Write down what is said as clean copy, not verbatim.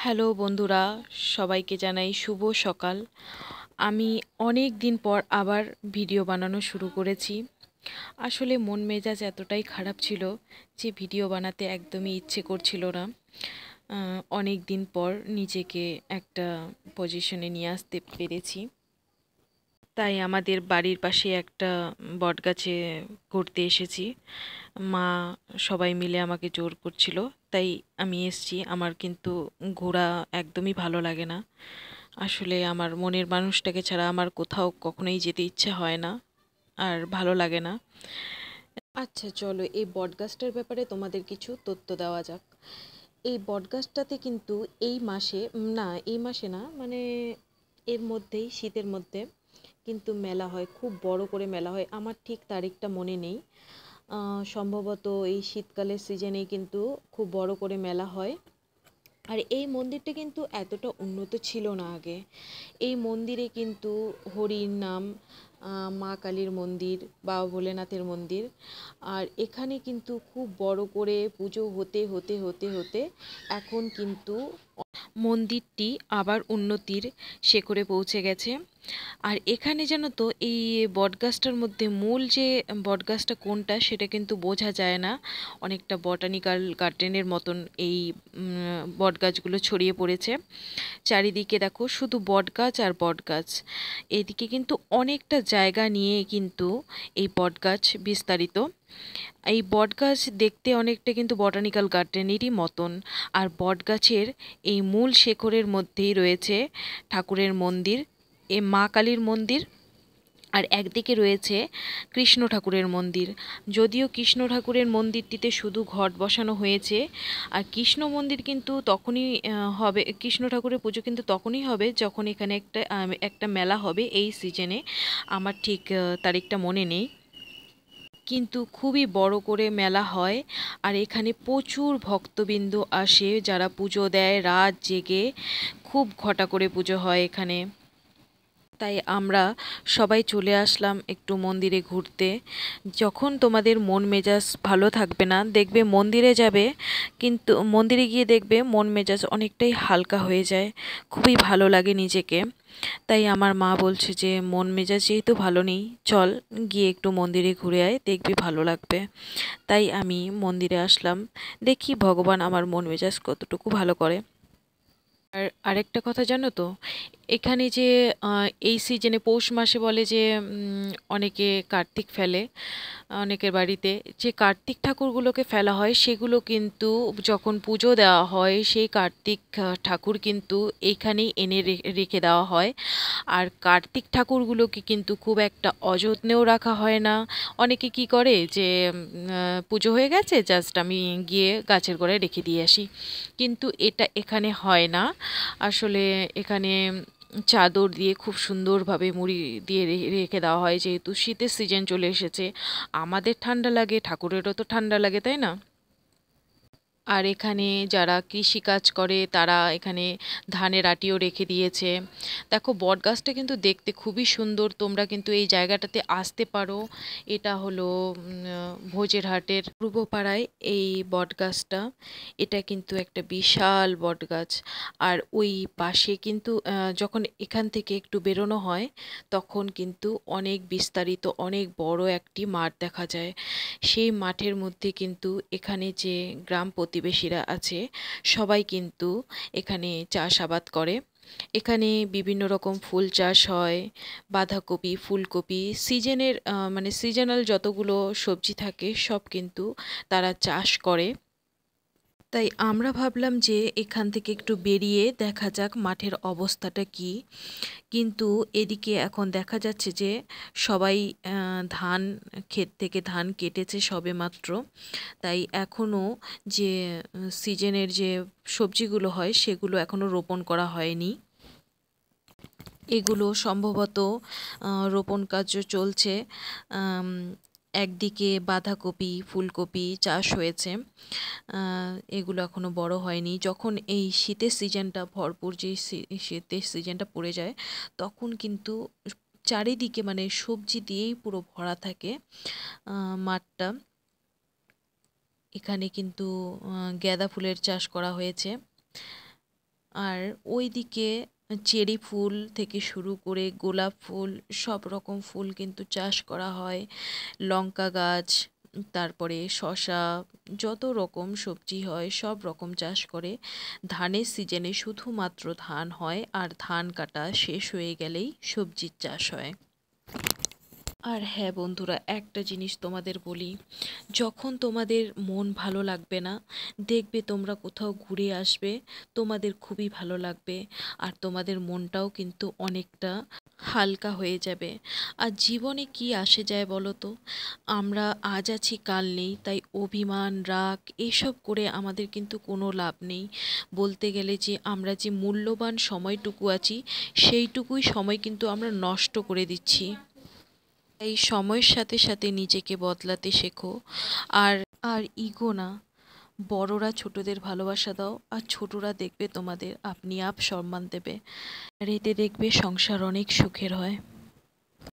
Hello বন্ধুরা, সবাইকে জানাই শুভ সকাল। আমি অনেক দিন পর আবার ভিডিও বানানো শুরু করেছি। আসলে মন মেজাজ এতটাই খারাপ ছিল যে ভিডিও বানাতে একদমই ইচ্ছে করছিল না। অনেক দিন পর নিজেকে একটা পজিশনে নিয়ে আসতে পেরেছি। তাই আমাদের বাড়ির পাশে একটা বটগাছে ঘুরতে এসেছি। মা সবাই মিলে আমাকে জোর করছিল, তাই আমি এসেছি। আমার কিন্তু ঘোরা একদমই ভালো লাগে না। আসলে আমার মনের মানুষটাকে ছাড়া আমার কোথাও কখনোই যেতে ইচ্ছে হয় না, আর ভালো লাগে না। আচ্ছা, চলো এই বটগাছটার ব্যাপারে তোমাদের কিছু তথ্য দেওয়া যাক। এই বটগাছটাতে কিন্তু এই মাসে, না এই মাসে না, মানে এর মধ্যেই, শীতের মধ্যে কিন্তু মেলা হয়, খুব বড় করে মেলা হয়। আমার ঠিক তারিখটা মনে নেই। সম্ভবত এই শীতকালের সিজনেই কিন্তু খুব বড় করে মেলা হয়। আর এই মন্দিরটা কিন্তু এতটা উন্নত ছিল না আগে। এই মন্দিরে কিন্তু হরির নাম, মা কালীর মন্দির, বাবা ভোলেনাথের মন্দির। আর এখানে কিন্তু খুব বড় করে পুজো হতে হতে হতে হতে এখন কিন্তু মন্দিরটি আবার উন্নতির শিখরে পৌঁছে গেছে। আর এখানে জানো তো, এই বটগাছটার মধ্যে মূল যে বটগাছটা কোনটা সেটা কিন্তু বোঝা যায় না। অনেকটা বটানিক্যাল গার্ডেনের মতন এই বটগাছগুলো ছড়িয়ে পড়েছে চারিদিকে। দেখো শুধু বটগাছ আর বটগাছ। এদিকে কিন্তু অনেকটা জায়গা নিয়ে কিন্তু এই বটগাছ বিস্তারিত। এই বটগাছ দেখতে অনেকটা কিন্তু বটানিক্যাল গার্ডেনেরই মতন। আর বটগাছের এই মূল শেকড়ের মধ্যেই রয়েছে ঠাকুরের মন্দির, এ মা কালীর মন্দির। আর একদিকে রয়েছে কৃষ্ণ ঠাকুরের মন্দির। যদিও কৃষ্ণ ঠাকুরের মন্দিরটিতে শুধু ঘট বসানো হয়েছে। আর কৃষ্ণ মন্দির কিন্তু তখনই হবে, কৃষ্ণ ঠাকুরের পুজো কিন্তু তখনই হবে যখন এখানে একটা মেলা হবে এই সিজনে। আমার ঠিক তারিখটা মনে নেই, কিন্তু খুবই বড় করে মেলা হয়। আর এখানে প্রচুর ভক্তবৃন্দ আসে যারা পুজো দেয় রাত জেগে। খুব ঘটা করে পুজো হয় এখানে। তাই আমরা সবাই চলে আসলাম একটু মন্দিরে ঘুরতে। যখন তোমাদের মন মেজাজ ভালো থাকবে না, দেখবে মন্দিরে যাবে, কিন্তু মন্দিরে গিয়ে দেখবে মন মেজাজ অনেকটাই হালকা হয়ে যায়, খুবই ভালো লাগে নিজেকে। তাই আমার মা বলছে যে মন মেজাজ যেহেতু ভালো নেই, চল গিয়ে একটু মন্দিরে ঘুরে আয়, দেখবি ভালো লাগবে। তাই আমি মন্দিরে আসলাম, দেখি ভগবান আমার মন মেজাজ কতটুকু ভালো করে। আর আরেকটা কথা জানো তো, এখানে যে এই সিজনে পৌষ মাসে বলে যে অনেকে কার্তিক ফেলে, অনেকের বাড়িতে যে কার্তিক ঠাকুরগুলোকে ফেলা হয়, সেগুলো কিন্তু যখন পুজো দেওয়া হয় সেই কার্তিক ঠাকুর কিন্তু এইখানেই এনে রেখে দেওয়া হয়। আর কার্তিক ঠাকুরগুলোকে কিন্তু খুব একটা অযত্নেও রাখা হয় না। অনেকে কি করে যে পুজো হয়ে গেছে, জাস্ট আমি গিয়ে গাছের গোড়ায় রেখে দিয়ে আসি, কিন্তু এটা এখানে হয় না। আসলে এখানে চাদর দিয়ে খুব সুন্দরভাবে মুড়ি দিয়ে রেখে দেওয়া হয়, যেহেতু শীতের সিজন চলে এসেছে। আমাদের ঠান্ডা লাগে, ঠাকুরেরও তো ঠান্ডা লাগে, তাই না? আর এখানে যারা কৃষিকাজ করে তারা এখানে ধানের আটিও রেখে দিয়েছে। দেখো বটগাছটা কিন্তু দেখতে খুবই সুন্দর, তোমরা কিন্তু এই জায়গাটাতে আসতে পারো। এটা হলো ভোজেরহাটের পূর্বপাড়ায় এই বটগাছটা। এটা কিন্তু একটা বিশাল বটগাছ। আর ওই পাশে কিন্তু যখন এখান থেকে একটু বেরোনো হয়, তখন কিন্তু অনেক বিস্তারিত, অনেক বড় একটি মাঠ দেখা যায়। সেই মাঠের মধ্যে কিন্তু এখানে যে গ্রাম প্রতিবেশীরা আছে, সবাই কিন্তু এখানে চাষাবাদ করে। এখানে বিভিন্ন রকম ফুল চাষ হয়, বাঁধাকপি, ফুলকপি, সিজনের মানে সিজনাল যতগুলো সবজি থাকে সব কিন্তু তারা চাষ করে। তাই আমরা ভাবলাম যে এখান থেকে একটু বেরিয়ে দেখা যাক মাঠের অবস্থাটা কি। কিন্তু এদিকে এখন দেখা যাচ্ছে যে সবাই ধান, ক্ষেত থেকে ধান কেটেছে সবেমাত্র। তাই এখনও যে সিজনের যে সবজিগুলো হয় সেগুলো এখনও রোপণ করা হয়নি। এগুলো সম্ভবত রোপণ কার্য চলছে। আম, একদিকে বাঁধাকপি, ফুলকপি চাষ হয়েছে। এগুলো এখনো বড় হয়নি। যখন এই শীতের সিজনটা ভরপুর, যে শীতের সিজনটা পড়ে যায়, তখন কিন্তু চারিদিকে মানে সবজি দিয়েই পুরো ভরা থাকে মাঠটা। এখানে কিন্তু গাঁদা ফুলের চাষ করা হয়েছে। আর ওইদিকে চেরি ফুল থেকে শুরু করে গোলাপ ফুল, সব রকম ফুল কিন্তু চাষ করা হয়। লঙ্কা গাছ, তারপরে শসা, যত রকম সবজি হয় সব রকম চাষ করে। ধানের সিজনে শুধুমাত্র ধান হয়, আর ধান কাটা শেষ হয়ে গেলেই সবজির চাষ হয়। আর হ্যাঁ বন্ধুরা, একটা জিনিস তোমাদের বলি, যখন তোমাদের মন ভালো লাগবে না, দেখবে তোমরা কোথাও ঘুরে আসবে, তোমাদের খুবই ভালো লাগবে, আর তোমাদের মনটাও কিন্তু অনেকটা হালকা হয়ে যাবে। আর জীবনে কি আসে যায় বলো তো, আমরা আজ আছি কাল নেই, তাই অভিমান রাগ এসব করে আমাদের কিন্তু কোনো লাভ নেই। বলতে গেলে যে আমরা যে মূল্যবান সময়টুকু আছি, সেইটুকুই সময় কিন্তু আমরা নষ্ট করে দিচ্ছি। এই সময়ের সাথে সাথে নিজেকে বদলাতে শেখো। আর আর ইগো না, বড়রা ছোটদের ভালোবাসা দাও, আর ছোটরা দেখবে তোমাদের আপনি আপ সম্মান দেবে। আর এতে দেখবে সংসার অনেক সুখের হয়।